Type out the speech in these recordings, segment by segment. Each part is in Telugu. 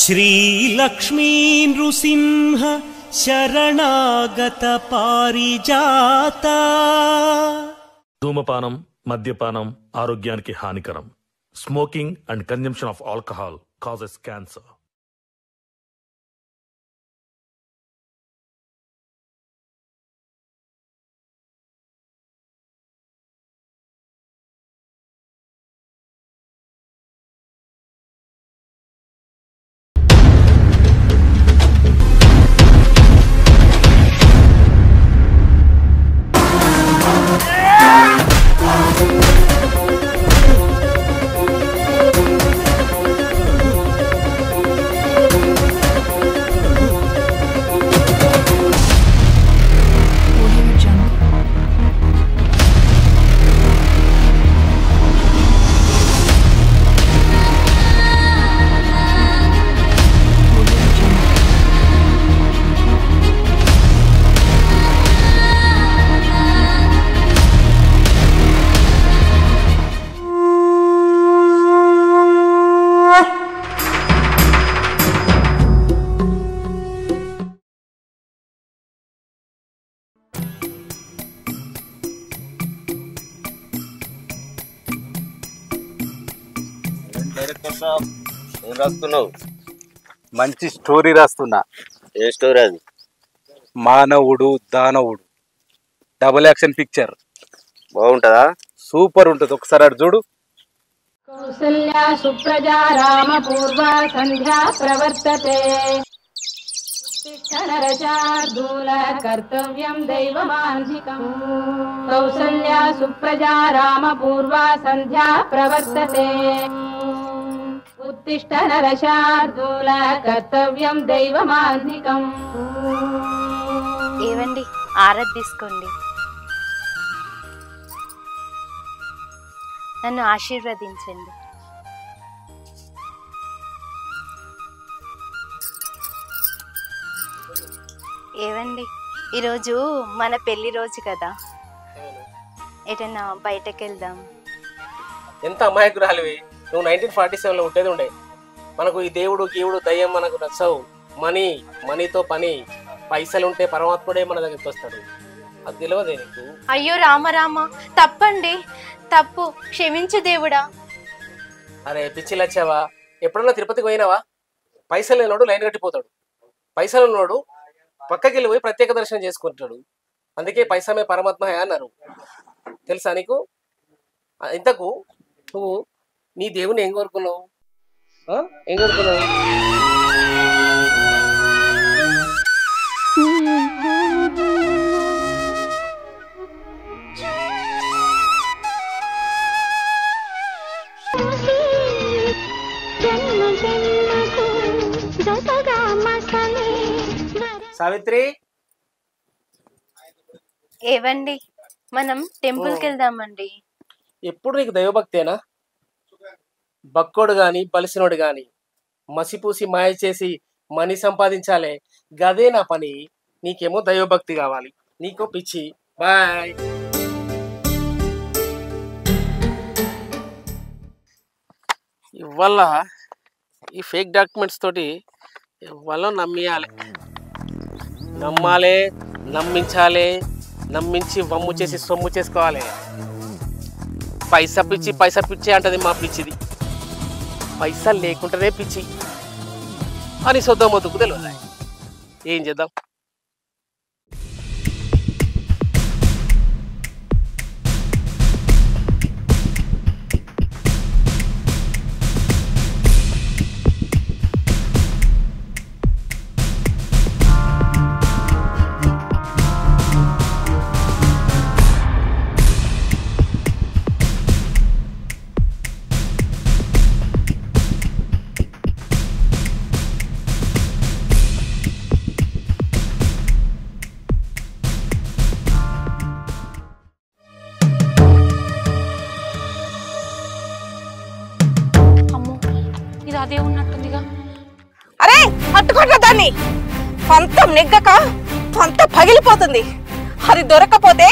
శ్రీలక్ష్మీ నృసింహ శరణాగత పారిజాత. ధూమపానం, మద్యపానం ఆరోగ్యానికి హానికరం. Smoking and consumption of alcohol causes cancer. ఏం రాస్తున్నావు? మంచి స్టోరీ రాస్తున్నా. ఏ స్టోరీ అది? మానవుడు దానవుడు డబుల్ యాక్షన్ పిక్చర్. బాగుంటుందా? సూపర్ ఉంటుంది, ఒకసారి అటు చూడు. కౌసల్యా సుప్రజా రామ పూర్వ సంధ్యా ప్రవర్తతే. నరచార్దూల కర్తవ్యం దైవమాన్ధికం. కౌసల్యా సుప్రజా రామ పూర్వ సంధ్యా ప్రవర్తతే. ఉత్తిష్ట నరశార్దూల కర్తవ్యం దైవమాన్ధికం. ఏవండి, ఆరతి తీసుకోండి. నన్ను ఆశీర్వదించండి. ఏవండి, ఈరోజు మన పెళ్లి రోజు కదా, ఎటన్నా బయటకు వెళ్దాం. ఎంత అమాయకురాలివి నువ్వు. 1947లో ఉంటేది ఉండే. మనకు ఈ దేవుడు గీవుడు దయ్యం మనకు నచ్చవు. మనీతో పని. పైసలు ఉంటే పరమాత్ముడే మన దగ్గరికి వస్తాడు. అది తెలియదే నీకు? అయ్యో రామ, తప్పండి, తప్పు, క్షమించు దేవుడా. అరే పిచ్చిలు వచ్చావా? ఎప్పుడన్నా తిరుపతికి పోయినావా? పైసలు లేనోడు లైన్ కట్టిపోతాడు. పైసలు ఉన్నోడు పక్కకి వెళ్ళి పోయి ప్రత్యేక దర్శనం చేసుకుంటాడు. అందుకే పైసమే పరమాత్మ అన్నారు. తెలుసా నీకు? ఇంతకు నువ్వు నీ దేవుని ఏం కోరుకున్నావు? ఏం కోరుకున్నావు? సావిత్రి, ఏవండి, మనం టెంపుల్కి వెళ్దామండి. ఎప్పుడు నీకు దైవభక్తేనా? బక్కోడు గాని బలిసినోడు గాని మసిపూసి మాయ చేసి మనీ సంపాదించాలే, గదే నా పని. నీకేమో దైవభక్తి కావాలి, నీకో పిచ్చి. బాయ్. ఇవాళ ఈ ఫేక్ డాక్యుమెంట్స్ తోటి ఇవాళ నమ్మాలి, నమ్మించాలి, నమ్మించి వమ్ము చేసి సొమ్ము చేసుకోవాలి. పైసా పిచ్చి అంటది మా పిచ్చిది. పైసలు లేకుండానే పిచ్చి అని సొద్దాం మొద్దుకు తెలియదు. ఏం చేద్దాం? అదే ఉన్నట్టుందిగా. అరే పట్టుకోట్ల దాన్ని. పంతం నెగ్గక పంత పగిలిపోతుంది. అది దొరకపోతే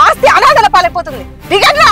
ఆస్తి అనాథల పాలైపోతుంది. దిగండ్రా.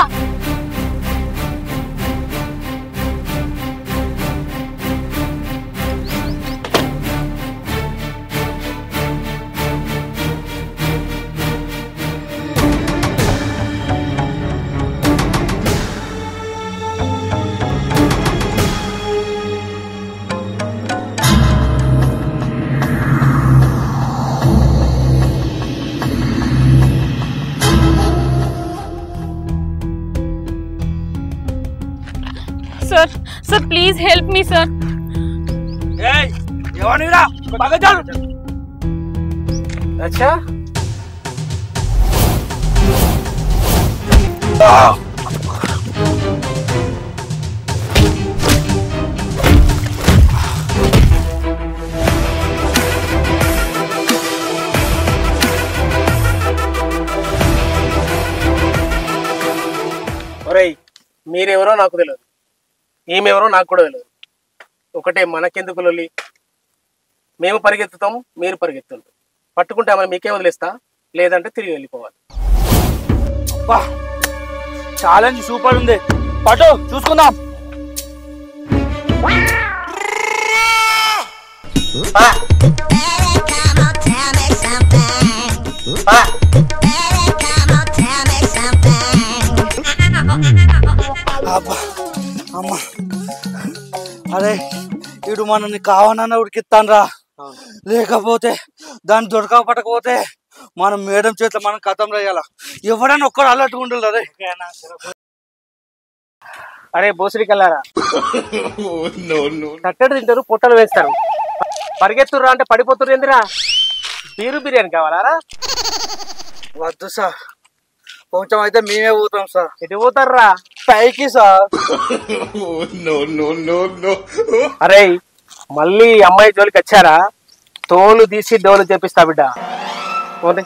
Sir please help me sir. అచ్చా ఒరేయ్, మీరెవరో నాకు తెలియదు, ఈమెవరో నాకు కూడా తెలియదు. ఒకటే మనకెందుకు లొల్లి? మేము పరిగెత్తుతాం, మీరు పరిగెత్తుంటాం. పట్టుకుంటామని మీకే వదిలేస్తా, లేదంటే తిరిగి వెళ్ళిపోవాలి. ఛాలెంజ్ సూపర్ ఉంది, పట్టు చూసుకుందాం. అమ్మా అరే ఇడు మనల్ని కావాలన్నా ఉడికిస్తాను రా, లేకపోతే దాన్ని దొరకపట్టకపోతే మనం మేడం చేతిలో మనం కథం రాయాల. ఎవడన్నా ఒక్కడు అలర్ట్గా ఉండాలి. అరే అరే బోసిరి కల్లారా, కట్టడి తింటారు, పొట్టలు వేస్తారు, పరిగెత్తుర్రా అంటే పడిపోతుర్రు ఏందిరా? బిర్యానీ కావాలా? వద్దు సార్, కొంచెం అయితే మేమే పోతాం సార్. ఎటు పోతారా? పైకి సార్. అరే మళ్ళీ అమ్మాయి జోలికి వచ్చారా, తోలు తీసి డోలు చేపిస్తా బిడ్డ. పోతే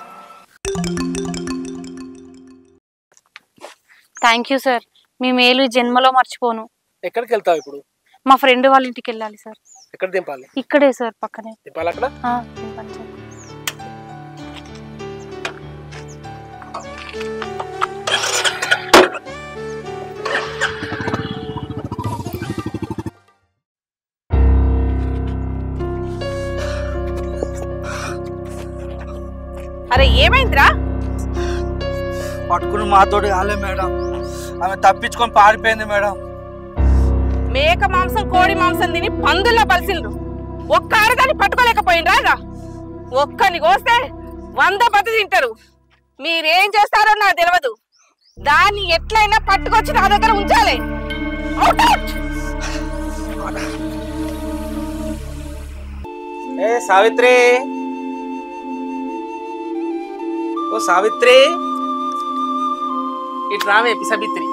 థ్యాంక్ యూ సార్, మీ మేలు జన్మలో మర్చిపోను. ఎక్కడికి వెళ్తావు ఇప్పుడు? మా ఫ్రెండ్ వాళ్ళ ఇంటికి వెళ్ళాలి సార్. ఎక్కడ దింపాలి? ఇక్కడే సార్, పక్కనే దింపాలి. అక్కడ దింపాలి సార్. అరే ఏమైందిరా? పట్టుకుని మాతోటి కాలే మేడం, ఆమె తప్పించుకొని పారిపోయింది మేడం. మేక మాంసం కోడి మాంసం తిని పందుల్లో బలిసిండ్రు, ఒక్క ఆడదాన్ని పట్టుకోలేకపోయిండ్రా. ఒక్కని కోస్తే 100 మంది తింటారు. మీరేం చేస్తారో నాకు తెలియదు, దాన్ని ఎట్లయినా పట్టుకొచ్చి నా దగ్గర ఉంచాలి. ఏ సావిత్రి, ఓ సావిత్రి, ఇటు రావే పిసబిత్రి.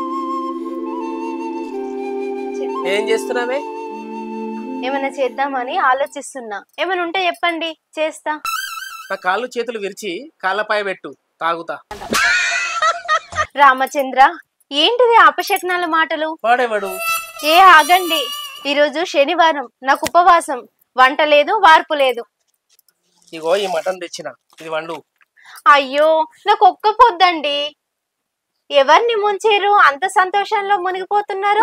ఏం చేస్తున్నావే? ఏమైనా చేద్దామని ఆలోచిస్తున్నా, ఏమైనా ఉంటే చెప్పండి చేస్తా. నా కాళ్ళు చేతులు విరిచి కాళ్ళపై పెట్టు, తాగుతా. రామచంద్ర, ఏంటిది అపశకునాల మాటలు? వాడేవాడు? ఏ ఆగండి, ఈరోజు శనివారం, నాకు ఉపవాసం, వంట లేదు వార్పు లేదు. ఇగో ఈ మటన్ తెచ్చిన, ఇది వండు. అయ్యో నాకు ఒక్క పొద్దండి. ఎవరిని ముంచారు అంత సంతోషంలో మునిగిపోతున్నారు?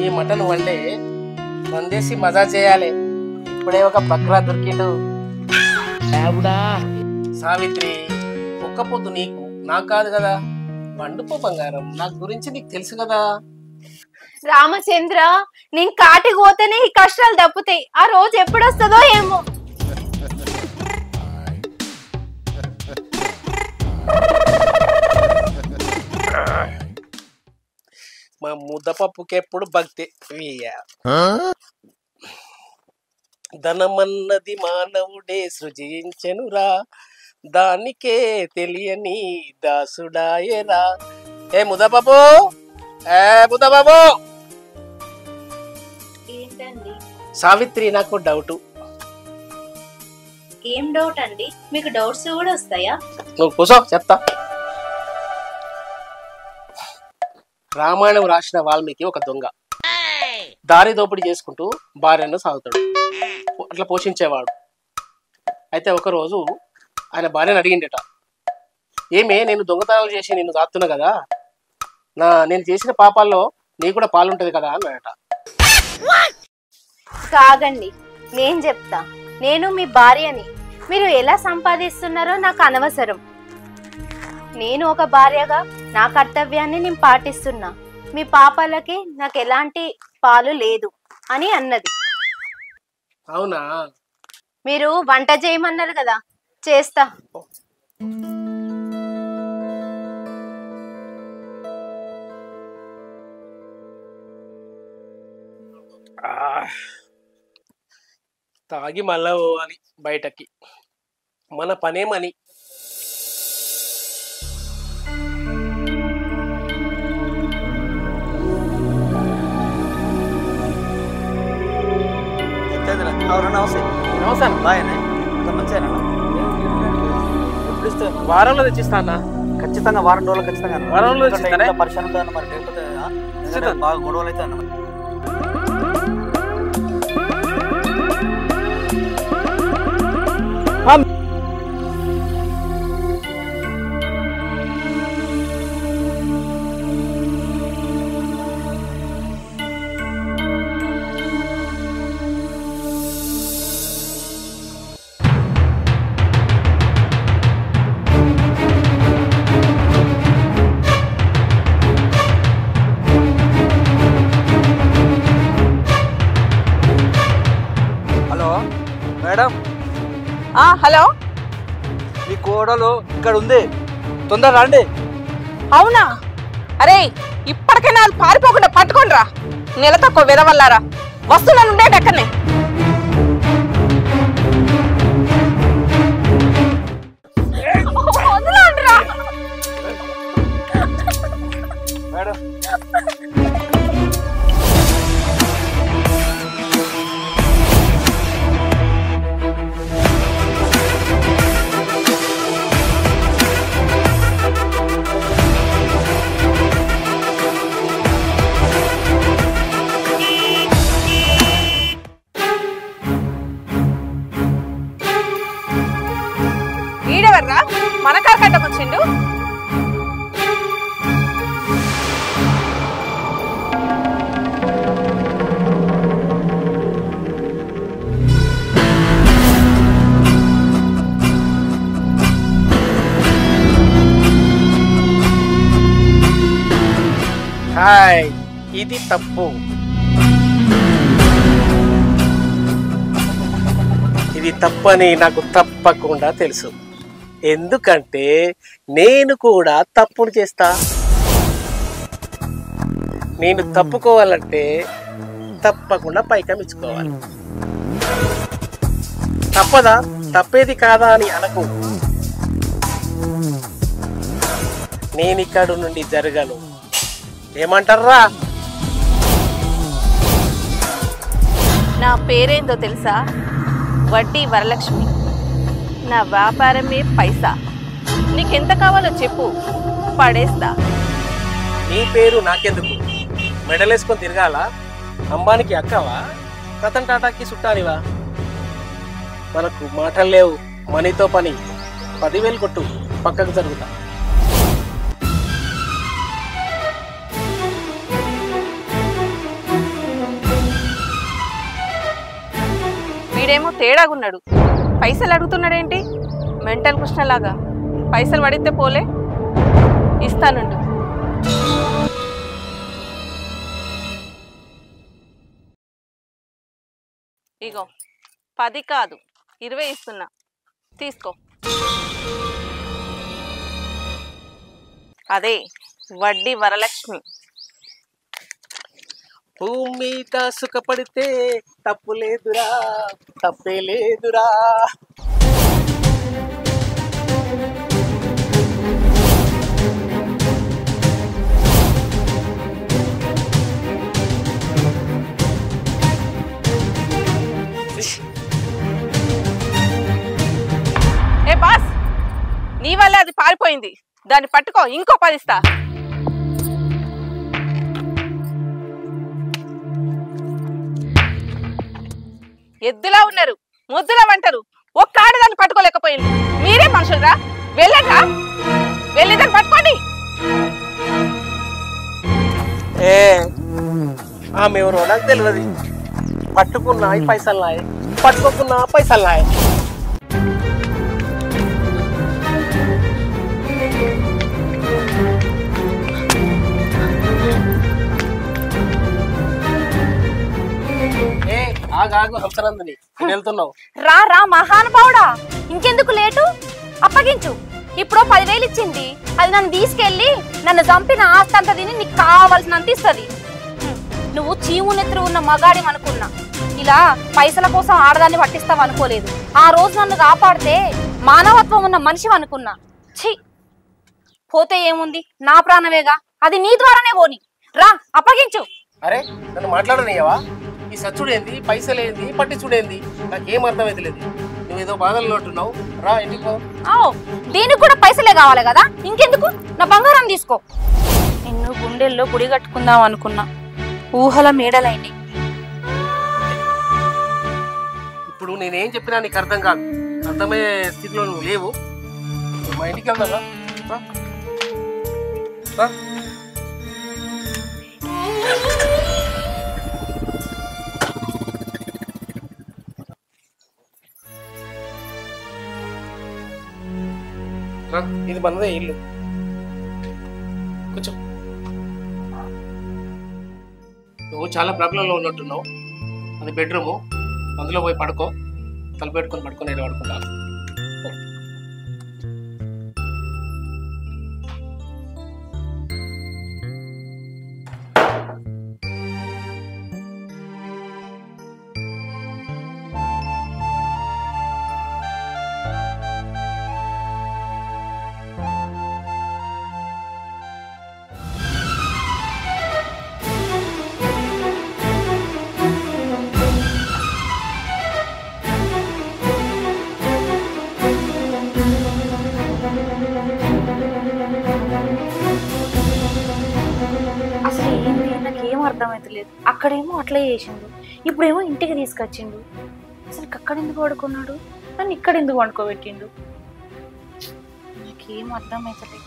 ఈ మటన్ వండే వందేసి మజా చేయాలి. ఇప్పుడే ఒక బక్రా దొరికిండు. సావిత్రి, ఒక్క పొద్దు నీకు, నాకు కాదు కదా. వండుపో బంగారం, నా గురించి నీకు తెలుసు కదా. రామచంద్ర, నేను కాటికి పోతేనే ఈ కష్టాలు తప్పుతాయి. ఆ రోజు ఎప్పుడొస్తుందో ఏమో. మా ముద్దపప్పుకి ఎప్పుడు భక్తి. ధనమన్నది మానవుడే సృజించెనురా, దానికే తెలియని దాసుడాయరా. ఏ ముద్దపప్పు, ఏ ముద్దపప్పు. ఏంటండి? సావిత్రి, నాకు డౌట్. ఏం డౌట్ అండి? మీకు డౌట్స్ కూడా వస్తాయా? నువ్వు కూసో, చెప్తా. రామాయణం రాసిన వాల్మీకి ఒక దొంగ, దారి దోపిడీ చేసుకుంటూ భార్యను సాగుతాడు, అట్లా పోషించేవాడు. అయితే ఒకరోజు ఆయన భార్యను అడిగిండట, ఏమే నేను దొంగతనాలు చేసి నిన్ను దాస్తున్నా కదా, నేను చేసిన పాపాల్లో నీ కూడా పాలుంటది కదా అన్నాడట. కాగండి, నేను చెప్తా. నేను మీ భార్యని, మీరు ఎలా సంపాదిస్తున్నారో నాకు అనవసరం. నేను ఒక భార్యగా నా కర్తవ్యాన్ని నేను పాటిస్తున్నా. మీ పాపాలకి నాకు ఎలాంటి పాలు లేదు అని అన్నది. అవునా? మీరు వంట చేయమన్నారు కదా, చేస్తా. తాగి మళ్ళా పోవాలి బయటకి, మన పనేమని. నమస్తే బాయ్ మంచిగా వారంలో తెచ్చిస్తా అన్న. ఖచ్చితంగా వారం రోజులు ఖచ్చితంగా వారంలో తెచ్చిస్తానే? పరిశ్రమ అన్న మరి లేకపోతే బాగా గొడవలు అయితే అన్న. మేడం హలో, మీ కోడలు ఇక్కడ ఉంది, తొందర రండి. అవునా? అరే ఇప్పటికే నాకు పారిపోకుండా పట్టుకోండి రా, నెల తక్కువ వెదవల్లారా. వస్తున్నాను, ఉండేది ఎక్కడనే. మేడం ఈడెవర్రా మన కారు కట్టకొచ్చిండు? హాయ్, ఇది తప్పు. ఇది తప్పని నాకు తప్పకుండా తెలుసు, ఎందుకంటే నేను కూడా తప్పులు చేస్తా. నేను తప్పుకోవాలంటే తప్పకుండా పైకం ఇచ్చుకోవాలి. తప్పదా, తప్పేది కాదా అని అనకు. నేను ఇక్కడ నుండి జరగను, ఏమంటారా? నా పేరేందో తెలుసా? వడ్డీ వరలక్ష్మి. నా వ్యాపారమే పైసా. నీకెంత కావాలో చెప్పు, పడేస్తా. నీ పేరు నాకెందుకు? మెడలేసుకొని తిరగాల? అంబానికి అక్కవా? రతన్ టాటాకి చుట్టానివా? మనకు మాటలు లేవు, మనీతో పని. 10,000 కొట్టు, పక్కకు జరుగుతా. వీడేమో తేడాగున్నాడు, పైసలు అడుగుతున్నాడేంటి? మెంటల్ కృష్ణలాగా. పైసలు పడితే పోలే, ఇస్తానుండు. ఇగో 10 కాదు 20 ఇస్తున్నా, తీసుకో. అదే వడ్డీ వరలక్ష్మి. భూమి మీద సుఖపడితే తప్పు లేదురా, తప్పే లేదురా. ఏ బాస్, నీ వల్లే అది పారిపోయింది. దాన్ని పట్టుకో, ఇంకో 10 ఇస్తా. ఎద్దులా ఉన్నారు, ముద్దులా వంటారు. ఒక్క ఆడదాన్ని పట్టుకోలేకపోయింది. మీరే మనుషులరా? వెళ్ళండా, వెళ్ళి దాన్ని పట్టుకోండి. ఆమె ఎవరో నాకు తెలియదు. పట్టుకున్నా పైసలు నాయ, పట్టుకోకున్నా పైసలు నాయ. ఆగాగు హంసనందని, వెళ్తున్నావు. రా రా మహానుభావుడా, ఇంకెందుకు లేటు? అప్పగించు. ఇప్పుడు 10,000 ఇచ్చింది, అది నన్ను తీసుకెళ్ళి నన్ను చంపిన ఆస్తి అంతా తిని నీకు కావాల్సినంత ఇస్తుంది. నువ్వు చీమునెత్తురు ఉన్న మగాడి అనుకున్నా, ఇలా పైసల కోసం ఆడదాన్ని పట్టిస్తావు అనుకోలేదు. ఆ రోజు నన్ను కాపాడితే మానవత్వం ఉన్న మనిషి అనుకున్నా. ఛీ, పోతే ఏముంది, నా ప్రాణమేగా, అది నీ ద్వారానే పోని. రా అప్పగించు. అరే నన్ను మాట్లాడనియవా? ఈ సచ్చుడేంది, పైసలేంది, పట్టించుడేంది, నాకేం అర్థమైతే లేదు. నువ్వేదో బాధల్లో ఉంటున్నావు, రా ఇంటికి పో. దీనికి కూడా పైసలే కావాలి కదా, ఇంకెందుకు, నా బంగారం తీసుకో. నిన్ను గుండెల్లో గుడి కట్టుకుందాం అనుకున్నా, ఊహల మేడలైంది. ఇప్పుడు నేనేం చెప్పినా నీకు అర్థం కాదు, అర్థమయ్యే స్థితిలో నువ్వు లేవు. మా ఇంటికి వెళ్దాం. ఇది మనదే ఇల్లు, కూర్చో. నువ్వు చాలా ప్రాబ్లంలో ఉన్నట్టున్నావు. అది బెడ్రూము, అందులో పోయి పడుకో, తలపెట్టుకొని పడుకొని నేను పడుకుంటాను. అసలు ఏంటి, నాకేం అర్థమైతలేదు. అక్కడేమో అట్లా చేసిండు, ఇప్పుడేమో ఇంటికి తీసుకొచ్చిండు. అసలు అక్కడ ఎందుకు పడుకున్నాడు, నన్ను ఇక్కడ ఎందుకు వండుకోబెట్టిండు, నాకేం అర్థమైతలేదు.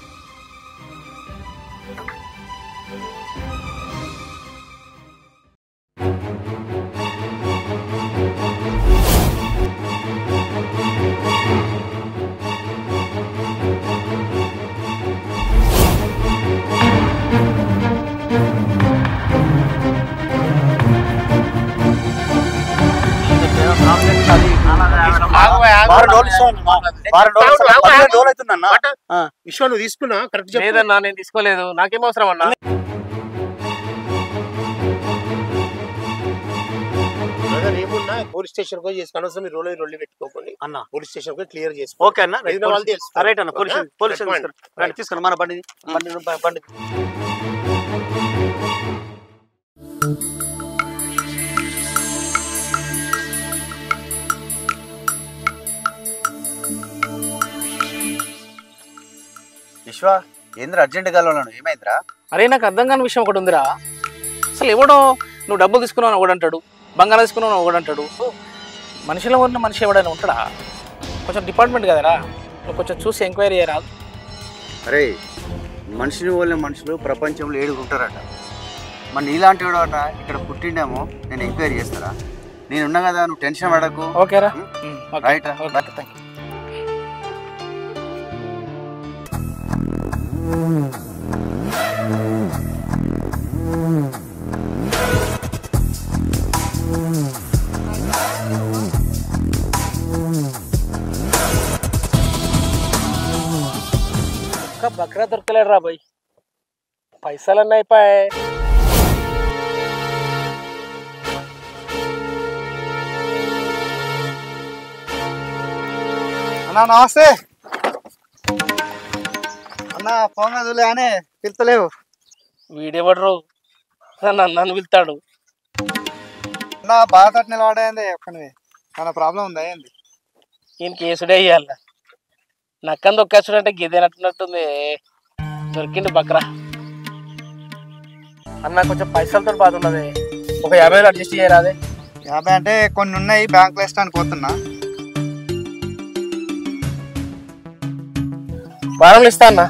విశ్వ నువ్వు తీసుకున్నా కరెక్ట్ లేదన్నా, నేను తీసుకోలేదు. నాకేం అవసరం అన్నా? ఏమున్నా పోలీస్ స్టేషన్ కు చేసి అనవసరం మీరు రోడ్లు పెట్టుకోకండి అన్న. పోలీస్ స్టేషన్ కు క్లియర్ చేసి ఓకే అన్న. రైట్ అన్న, పోలీస్ తీసుకున్నా మన బండి బండి. విశ్వ ఏంద్ర అర్జెంట్ కలవాలను, ఏమైందిరా? అరే నాకు అర్థం కాని విషయం ఒకటి ఉందిరా. అసలు ఎవడో నువ్వు డబ్బులు తీసుకున్నావు ఒకడంటాడు, బంగారం తీసుకున్నావు ఒకడంటాడు. మనిషిలో ఉన్న మనిషి ఎవడైనా ఉంటాడా? కొంచెం డిపార్ట్మెంట్ కదరా, నువ్వు కొంచెం చూసి ఎంక్వైరీ చేయరాదు. అరే మనిషిని వాళ్ళ మనుషులు ప్రపంచంలో 7 ఉంటారట. మరి నీలాంటి వాడు అట ఇక్కడ పుట్టిండేమో, నేను ఎంక్వైరీ చేస్తారా? నేనున్నా కదా, నువ్వు టెన్షన్ పడకు. ఓకేరా, రైట్. Thank you. బక్రా దొరకలేడు రా బాయ్, పైసలన్నీ అయిపోయాయి. అన్నా నమస్తే అన్నా. ఫోన్ కదులే అని పిలుతలేవు. వీడెవడరు నన్ను పిలుతాడు? అన్నా బాగా నిలబడేంది ఒక్కనివి, మన ప్రాబ్లం ఉందా ఏంది? ఈయన కేసుడే ఇయ్యాల. నక్కని దొక్కేసుడు అంటే గిదేనట్టున్నట్టుంది. దొరికిండు బక్రా. అన్న కొంచెం పైసలతో బాధ ఉన్నది, ఒక 50 అడ్జస్ట్ చేయరాదే? 50 అంటే కొన్ని ఉన్నాయి, బ్యాంకులో వేస్తానికి పోతున్నా. వారంలో ఇస్తా అన్న.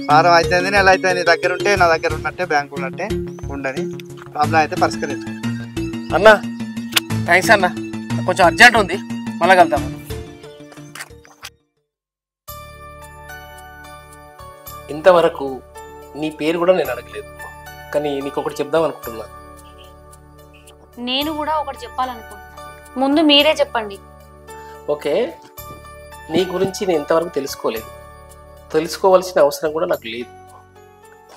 వారం అయితే నెల అయితే నీ దగ్గర ఉంటే, నా దగ్గర ఉన్నట్టే, బ్యాంకు ఉన్నట్టే ఉండని. ప్రాబ్లం అయితే పరిష్కరించు అన్న. థ్యాంక్స్ అన్న, కొంచెం అర్జెంట్ ఉంది, మళ్ళా కలుద్దాం. ఇంతవరకు నీ పేరు కూడా నేను అడగలేదు, కానీ నీకు ఒకటి చెప్దాం అనుకుంటున్నా. నేను కూడా ఒకటి చెప్పాలనుకుంటున్నా, ముందు మీరే చెప్పండి. ఓకే, నీ గురించి నేను ఇంతవరకు తెలుసుకోలేదు, తెలుసుకోవాల్సిన అవసరం కూడా నాకు లేదు.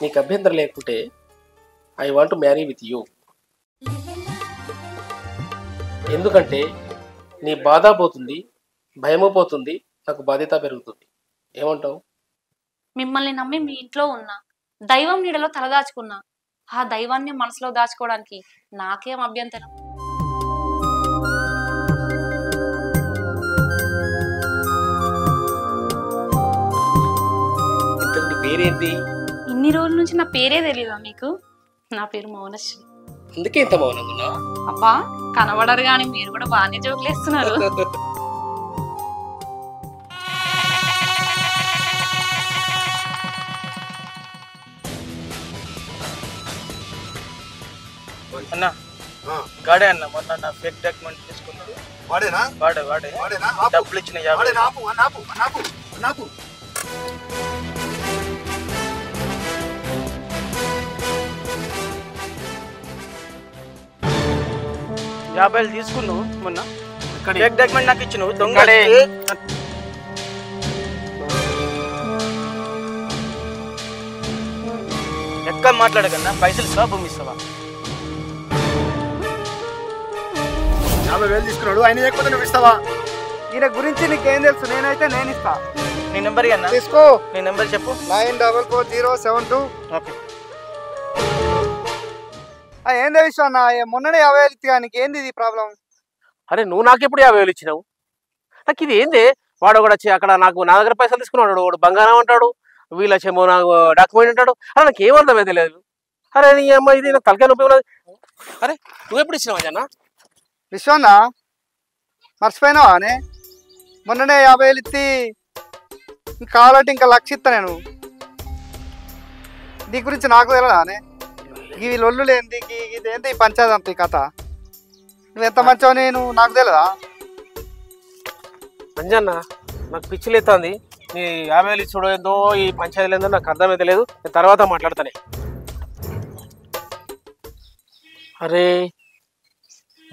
నీకు అభ్యంతరం లేకుంటే I want marry with you. ఎందుకంటే నీ బాధ పోతుంది, భయము పోతుంది, నాకు బాధ్యత పెరుగుతుంది. ఏమంటావు? మిమ్మల్ని నమ్మి మీ ఇంట్లో ఉన్నా, దైవం నీడలో తలదాచుకున్నా, ఆ దైవాన్ని మనసులో దాచుకోవడానికి నాకేం అభ్యంతరం? ఇంతటి పేరేంటి? ఇన్ని రోజుల నుంచి నా పేరే తెలియదా మీకు? నా పేరు మౌనశ్రీ. అందుకే ఇంత మౌనంగా? అబ్బా కనబడరు కానీ మీరు కూడా బాగానే జోకులు వేస్తున్నారు. అన్న గాడే అన్న మొన్న నా ఫేక్ డాక్యుమెంట్ తీసుకున్నాడు. వాడేనా? వాడే డబ్బులు ఇచ్చిన 50 తీసుకున్నావు మొన్న. ఫేక్ డాక్యుమెంట్ నాకు ఇచ్చినావు దొంగడే. ఎక్క మాట్లాడకన్నా పైసలు ఇస్తావా భూమి ఇస్తావా? 50,000 తీసుకున్నాడు, ఆయన లేకపోతే నువ్వు ఇస్తావా? ఈయన గురించి నీకేం తెలుసు? నేనైతే నేను ఇస్తా. నీ నెంబర్ అన్న తీసుకో. నీ నెంబర్ చెప్పు. 944072. ఓకే. ఏందే విషయం అన్న? మొన్ననే 50,000 ఇస్తా. నీకు ఏంది ఇది ప్రాబ్లం? అరే నువ్వు నాకెప్పుడు 50,000 ఇచ్చినావు? నాకు ఇది ఏంది? వాడు కూడా వచ్చి అక్కడ నా దగ్గర పైసలు తీసుకున్నాడు, వాడు బంగారం అంటాడు, వీళ్ళు వచ్చేమో నాకు డాక్యుమెంట్ అంటాడు. అరే నాకు ఏమర్థమైతే లేదు. అరే నీ అమ్మ ఇది నాకు తలకాయ నొప్పి ఉన్నది. అరే నువ్వు ఎప్పుడు ఇచ్చినావా అన్న? విశ్వన్న మర్చిపోయినావా? అనే మొన్ననే 50,000 ఇచ్చి కావాలంటే ఇంకా 1,00,000 ఇస్తా. నేను నీ గురించి నాకు తెలియదా? అనే ఈ లొల్లు లేనిది ఇదేంటి ఈ పంచాయతీ అంత ఈ కథ? నువ్వు ఎంత మంచివో నేను నాకు తెలియదా? అంజన్న నాకు పిచ్చి లేస్తుంది. నీ 50,000 ఇచ్చుడో ఏందో ఈ పంచాయతీలు ఏందో నాకు అర్థమైతే లేదు. నేను తర్వాత మాట్లాడతానే. అరే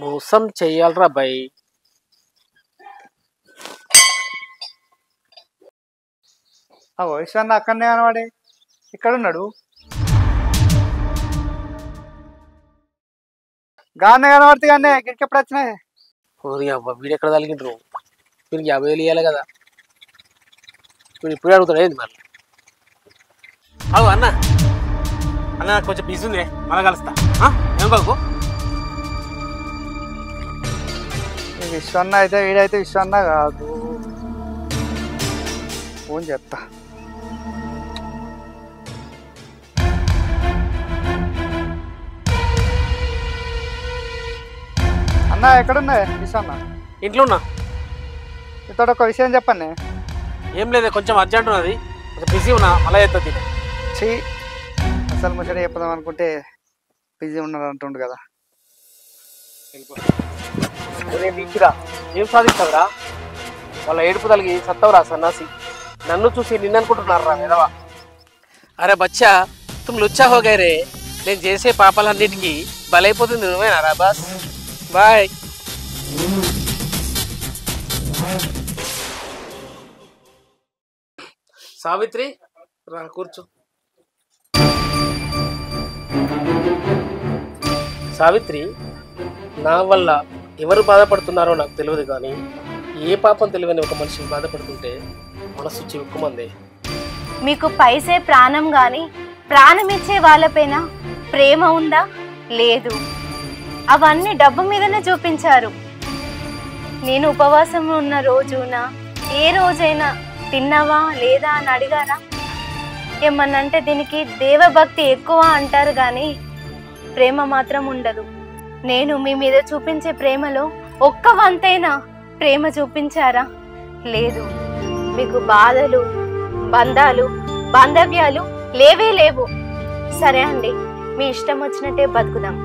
మోసం చెయ్యాలరా బాయ్. విశ్వన్న అక్కడనే అనవాడే ఇక్కడున్నాడు. గానే కనబడితే కానీ ఇక్కడికి ఎప్పుడు వచ్చినాయి? ఓరి అబ్బా వీడు ఎక్కడ తగిలిండ్రు? వీరికి 50,000 ఇవ్వాలి కదా. వీడు ఇప్పుడే అడుగుతాడు ఏంది మరి? అవు అన్న అన్న నాకు కొంచెం బిజీ ఉంది, మళ్ళా కలుస్తా. ఏం బాబు విశ్వన్న అయితే వీడైతే విశ్వన్న కాదు. ఫోన్ చెప్తా. అన్న ఎక్కడున్నా విశ్వన్న? ఇంట్లో ఉన్నా. ఇతడు ఒక విషయం చెప్పండి. ఏం లేదు, కొంచెం అర్జెంట్ ఉన్నది, కొంచెం బిజీ ఉన్నా, మళ్ళీ ఎత్తుంది. అసలు ముచ్చట చెప్పదాం అనుకుంటే బిజీ ఉన్నది అంటుండు కదా. నీకురా ఏం సాధిస్తావురా? వాళ్ళ ఏడుపు తలిగి సత్తవరా సన్నాసి. నన్ను చూసి నిన్ను అనుకుంటున్నారా మెదవా? అరే బచ్చా తుమ్ లుచ్చా హో గए రే. నేను చేసే పాపాలన్నిటికీ బలైపోతుంది నువ్వేనారా బాస్. బాయ్. సావిత్రి రా కూర్చో. సావిత్రి నా వల్ల ఎవరు బాధపడుతున్నారో నాకు తెలియదు, కానీ ఏ పాపం తెలియని ఒక మనిషి బాధపడుతుంటే మనసు చిక్కుమందే. మీకు పైసే ప్రాణం గాని ప్రాణం ఇచ్చే వాళ్ళపైన ప్రేమ ఉందా? లేదు. అవన్నీ డబ్బు మీదనే చూపించారు. నేను ఉపవాసం ఉన్న రోజున ఏ రోజైనా తిన్నావా లేదా అని అడిగారా? ఏమన్నంటే దీనికి దేవభక్తి ఎక్కువ అంటారు కానీ ప్రేమ మాత్రం ఉండదు. నేను మీ మీద చూపించే ప్రేమలో ఒక్క వంతైనా ప్రేమ చూపించారా? లేదు. మీకు బాధలు, బంధాలు, బాంధవ్యాలు లేవే లేవు. సరే అండి, మీ ఇష్టం వచ్చినట్టే బతుకుదాం.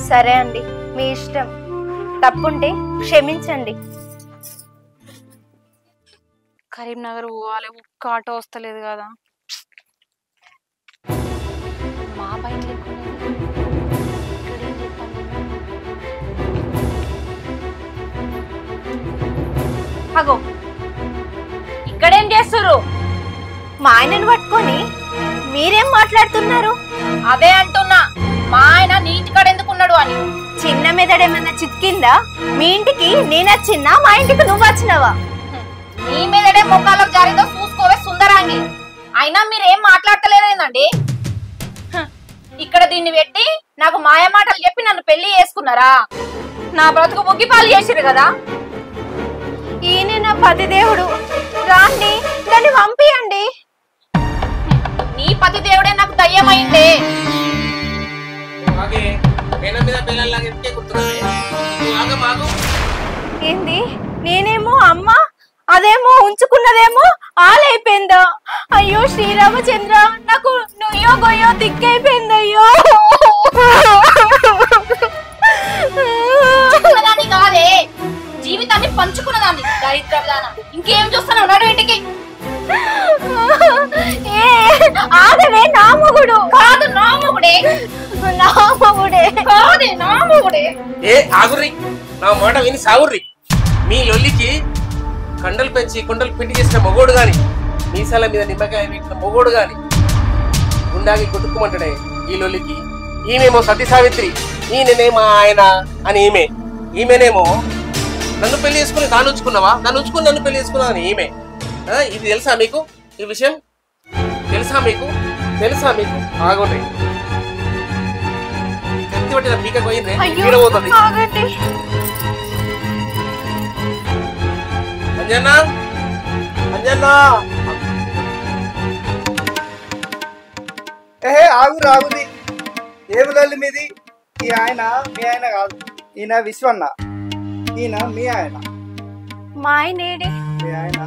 సరే అండి, మీ ఇష్టం. తప్పుంటే క్షమించండి. కరీంనగర్ పోవాలి, ఒక్క ఆటో వస్తలేదు కదా. మా బైక్ అగో ఇక్కడేం చేస్తున్నారు? మా ఆయనను పట్టుకొని మీరేం మాట్లాడుతున్నారు? అదే అంటున్నా, మా ఆయన నీటి కాడ ఎందుకున్నాడు అని. చిన్న మెదడేమన్నా చిక్కిందా? మీ ఇంటికి నేను వచ్చినా, మా ఇంటికి నువ్వు వచ్చినావా? నీ మీదడే మొక్కలకు జారిందో చూసుకోవే సుందరాంగి. అయినా మీరేం మాట్లాడతలేదేందండి? ఇక్కడ దీన్ని పెట్టి నాకు మాయ మాటలు చెప్పి నన్ను పెళ్లి చేసుకున్నారా? నా బ్రతుకు ముగ్గిపాలు చేసిరు కదా. ఈయన నా పతిదేవుడు, రాండి దాన్ని పంపియండి. నీ పతిదేవుడే నాకు దయ్యమైందే. ఏంది? నేనేమో అమ్మ, అదేమో ఉంచుకున్నదేమో ఆలైపోయిందా? అయ్యో శ్రీరామచంద్ర, నాకు నుయ్యో గొయ్యో దిక్కైపోయింది. అయ్యో కాదే, జీవితాన్ని పంచుకున్నదాన్ని దరిద్ర విధానం. ఇంకేం చూస్తాను ఉన్నాడు ఇంటికి. ఆగవే, నా మొగుడు కాదు, నా మొగుడే. నా మొగుడే కాదే, నా మొగుడే. ఏ ఆగుర్రి, నా మాట విని సాగుర్రి. మీ లొల్లికి కండలు పెంచి కుండలు పిండి చేసిన మొగోడు గాని, మీసాల మీద నిమ్మకాయ పెట్టిన మొగోడు గాని గుండాకి కొట్టుకోమంటాడే ఈ లొల్లికి. ఈమెమో సతీ సావిత్రి, ఈయననేమో ఆయన అని ఈమెనేమో నన్ను పెళ్లి చేసుకుని దాన్ని ఉంచుకున్నావా, నన్ను ఉంచుకుని నన్ను పెళ్లి చేసుకున్నావు అని ఈమె. ఇది తెలుసా మీకు? ఈ విషయం తెలుసా మీకు? ఆగండి, కత్తి పట్టిన పీక పోయింది పోతుంది. అంజన్నా, అంజన్నా, ఆగురు ఆగుది. ఏమి లల్లి మీది? ఈ ఆయన మీ ఆయన కాదు, ఈయన విశ్వన్న. ఈయన మీ ఆయన. మా ఆయన ఏడి? మీ ఆయన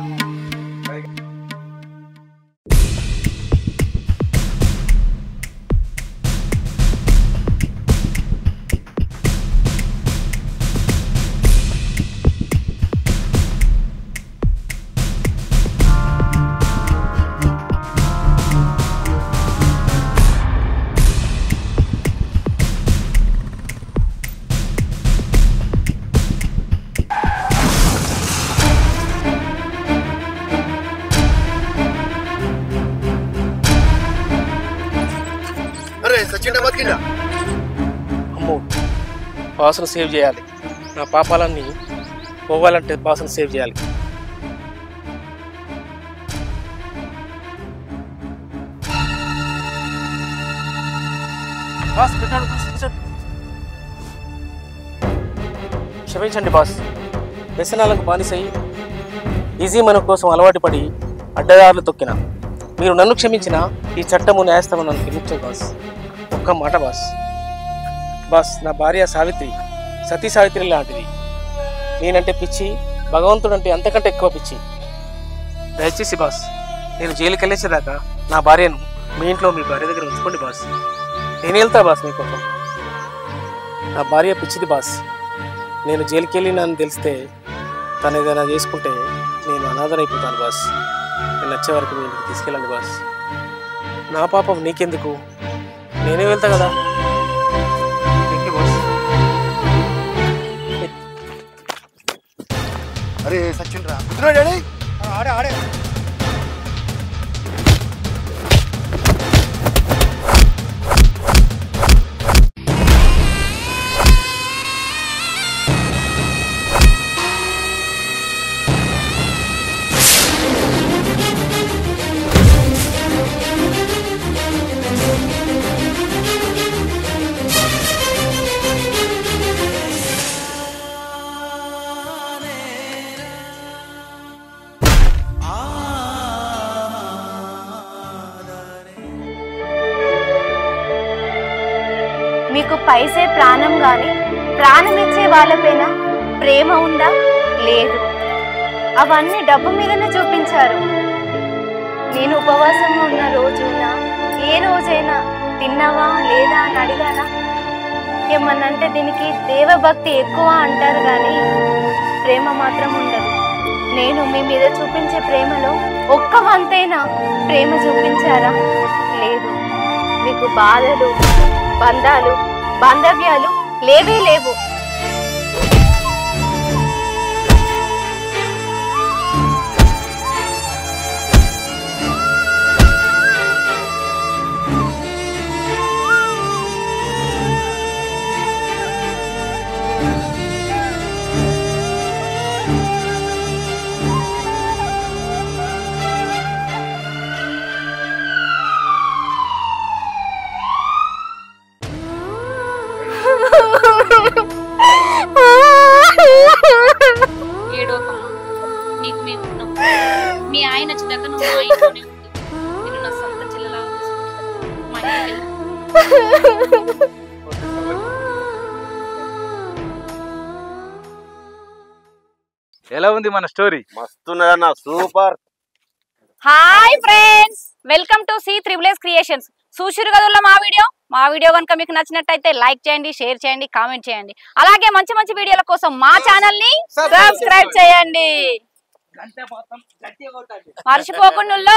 అమ్మో, బాసును సేవ్ చేయాలి. నా పాపాలన్నీ పోవాలంటే బాసును సేవ్ చేయాలి. బాస్ క్షమించండి బాస్. వ్యసనాలకు బానిసై ఈజీ మన కోసం అలవాటు పడి అడ్డదారులు తొక్కిన మీరు నన్ను క్షమించిన ఈ చట్టము న్యాయస్థానం నన్ను క్షమించదు బాస్. ఒక్క మాట బాస్. బాస్, నా భార్య సావిత్రి సతీ సావిత్రి లాంటిది. నేనంటే పిచ్చి, భగవంతుడంటే అంతకంటే ఎక్కువ పిచ్చి. దయచేసి బాస్, నేను జైలుకి వెళ్ళేసేదాకా నా భార్యను మీ ఇంట్లో మీ భార్య దగ్గర ఉంచుకోండి బాస్. నేను వెళ్తా బాస్ మీకోసం. నా భార్య పిచ్చిది బాస్. నేను జైలుకి వెళ్ళినాను తెలిస్తే తను ఏదైనా చేసుకుంటే నేను అనాథనైపోతాను బాస్. నేను వచ్చే వరకు మీ ఇంటికి తీసుకెళ్ళండి బాస్. నా పాపం నీకెందుకు, నేనే వెళ్తా కదా. బాస్. అరే సచిన్ రా, ఆడే ఆడే. మీకు పైసే ప్రాణం గాని ప్రాణం ఇచ్చే వాళ్ళపైన ప్రేమ ఉందా? లేదు. అవన్నీ డబ్బు మీదనే చూపించారు. నేను ఉపవాసంగా ఉన్న రోజున ఏ రోజైనా తిన్నావా లేదా అని అడిగానా? ఏమన్నంటే దీనికి దేవభక్తి ఎక్కువ అంటారు కానీ ప్రేమ మాత్రం ఉండదు. నేను మీ మీద చూపించే ప్రేమలో ఒక్క వంతైనా ప్రేమ చూపించారా? లేదు. మీకు బాధలు, బంధాలు, బాంధవ్యాలు లేవే లేవు. ఆయన వచ్చేదాకా నువ్వు మా ఇంట్లోనే ఉండు. నేను నా సొంత చెల్లెలా చూసుకుంటాను. మా ఇంటికి వెళ్ళు. ఎలా ఉంది మన స్టోరీ? మస్తున్నదన్న, super. Hi friends, welcome to C triple S creations. చూసిరు కదుల్లో మా వీడియో కనుక మీకు నచ్చినట్టయితే లైక్ చేయండి, షేర్ చేయండి, కామెంట్ చేయండి. అలాగే మంచి మంచి వీడియోల కోసం మా ఛానల్ ని సబ్స్క్రైబ్ చేయండి. మర్చిపోకుండా